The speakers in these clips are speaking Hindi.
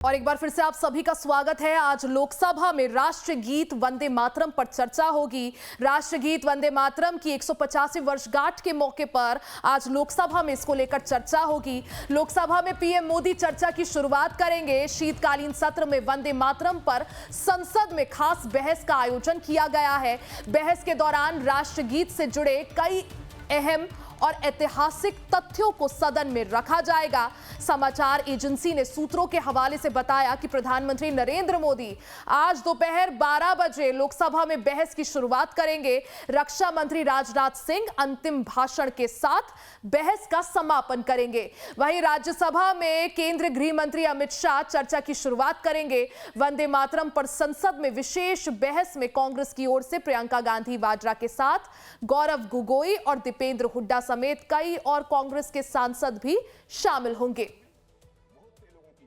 और एक बार फिर से आप सभी का स्वागत है। आज लोकसभा में राष्ट्रगीत वंदे मातरम पर चर्चा होगी। राष्ट्रगीत वंदे मातरम की 150वीं वर्षगांठ के मौके पर आज लोकसभा में इसको लेकर चर्चा होगी। लोकसभा में पीएम मोदी चर्चा की शुरुआत करेंगे। शीतकालीन सत्र में वंदे मातरम पर संसद में खास बहस का आयोजन किया गया है। बहस के दौरान राष्ट्रगीत से जुड़े कई अहम और ऐतिहासिक तथ्यों को सदन में रखा जाएगा। समाचार एजेंसी ने सूत्रों के हवाले से बताया कि प्रधानमंत्री नरेंद्र मोदी आज दोपहर 12 बजे लोकसभा में बहस की शुरुआत करेंगे। रक्षा मंत्री राजनाथ सिंह अंतिम भाषण के साथ बहस का समापन करेंगे। वहीं राज्यसभा में केंद्रीय गृह मंत्री अमित शाह चर्चा की शुरुआत करेंगे। वंदे मातरम पर संसद में विशेष बहस में कांग्रेस की ओर से प्रियंका गांधी वाड्रा के साथ गौरव गोगोई और दीपेंद्र हुड्डा समेत कई और कांग्रेस के सांसद भी शामिल होंगे।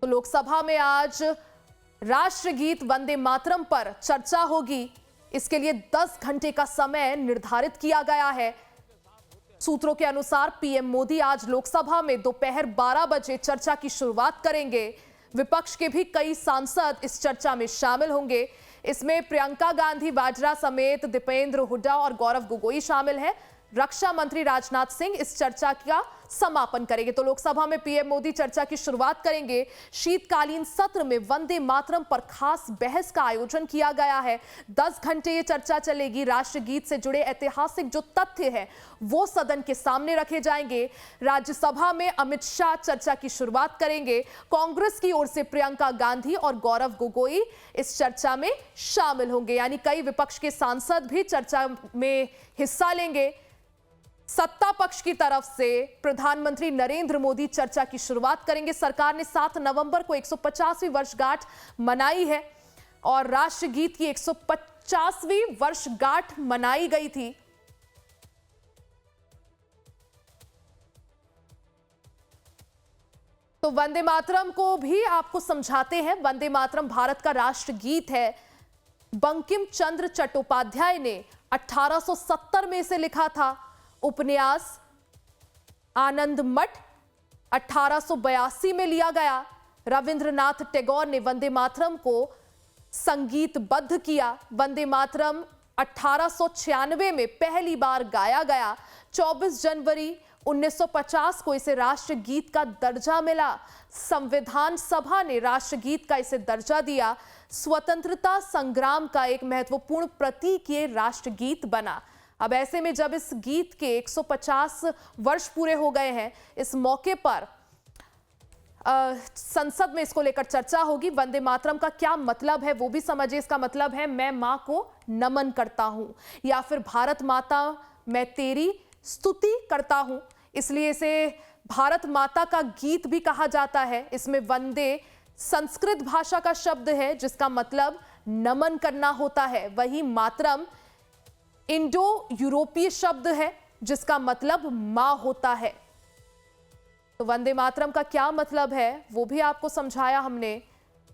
तो लोकसभा में आज राष्ट्रगीत वंदे मातरम पर चर्चा होगी। इसके लिए 10 घंटे का समय निर्धारित किया गया है। सूत्रों के अनुसार पीएम मोदी आज लोकसभा में दोपहर 12 बजे चर्चा की शुरुआत करेंगे। विपक्ष के भी कई सांसद इस चर्चा में शामिल होंगे। इसमें प्रियंका गांधी वाड्रा समेत दीपेंद्र हुड्डा और गौरव गोगोई शामिल है। रक्षा मंत्री राजनाथ सिंह इस चर्चा का समापन करेंगे। तो लोकसभा में पीएम मोदी चर्चा की शुरुआत करेंगे। शीतकालीन सत्र में वंदे मातरम पर खास बहस का आयोजन किया गया है। 10 घंटे ये चर्चा चलेगी। राष्ट्रगीत से जुड़े ऐतिहासिक जो तथ्य हैं वो सदन के सामने रखे जाएंगे। राज्यसभा में अमित शाह चर्चा की शुरुआत करेंगे। कांग्रेस की ओर से प्रियंका गांधी और गौरव गोगोई इस चर्चा में शामिल होंगे। यानी कई विपक्ष के सांसद भी चर्चा में हिस्सा लेंगे। सत्ता पक्ष की तरफ से प्रधानमंत्री नरेंद्र मोदी चर्चा की शुरुआत करेंगे। सरकार ने 7 नवंबर को 150वीं वर्षगांठ मनाई है और राष्ट्रगीत की 150वीं वर्षगांठ मनाई गई थी। तो वंदे मातरम को भी आपको समझाते हैं। वंदे मातरम भारत का राष्ट्रगीत है। बंकिम चंद्र चट्टोपाध्याय ने 1870 में इसे लिखा था। उपन्यास आनंद मठ 1882 में लिया गया। रविंद्रनाथ टैगोर ने वंदे मातरम को संगीतबद्ध किया। वंदे मातरम 1896 में पहली बार गाया गया। 24 जनवरी 1950 को इसे राष्ट्रगीत का दर्जा मिला। संविधान सभा ने राष्ट्रगीत का इसे दर्जा दिया। स्वतंत्रता संग्राम का एक महत्वपूर्ण प्रतीक ये राष्ट्रगीत बना। अब ऐसे में जब इस गीत के 150 वर्ष पूरे हो गए हैं, इस मौके पर संसद में इसको लेकर चर्चा होगी। वंदे मातरम का क्या मतलब है वो भी समझिए। इसका मतलब है मैं मां को नमन करता हूं या फिर भारत माता मैं तेरी स्तुति करता हूं। इसलिए इसे भारत माता का गीत भी कहा जाता है। इसमें वंदे संस्कृत भाषा का शब्द है जिसका मतलब नमन करना होता है। वहीं मातरम इंडो यूरोपीय शब्द है जिसका मतलब मां होता है। तो वंदे मातरम का क्या मतलब है वो भी आपको समझाया हमने।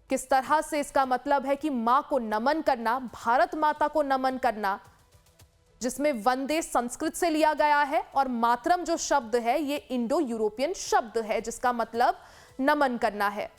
किस तरह से इसका मतलब है कि मां को नमन करना, भारत माता को नमन करना, जिसमें वंदे संस्कृत से लिया गया है और मातरम जो शब्द है ये इंडो यूरोपियन शब्द है जिसका मतलब नमन करना है।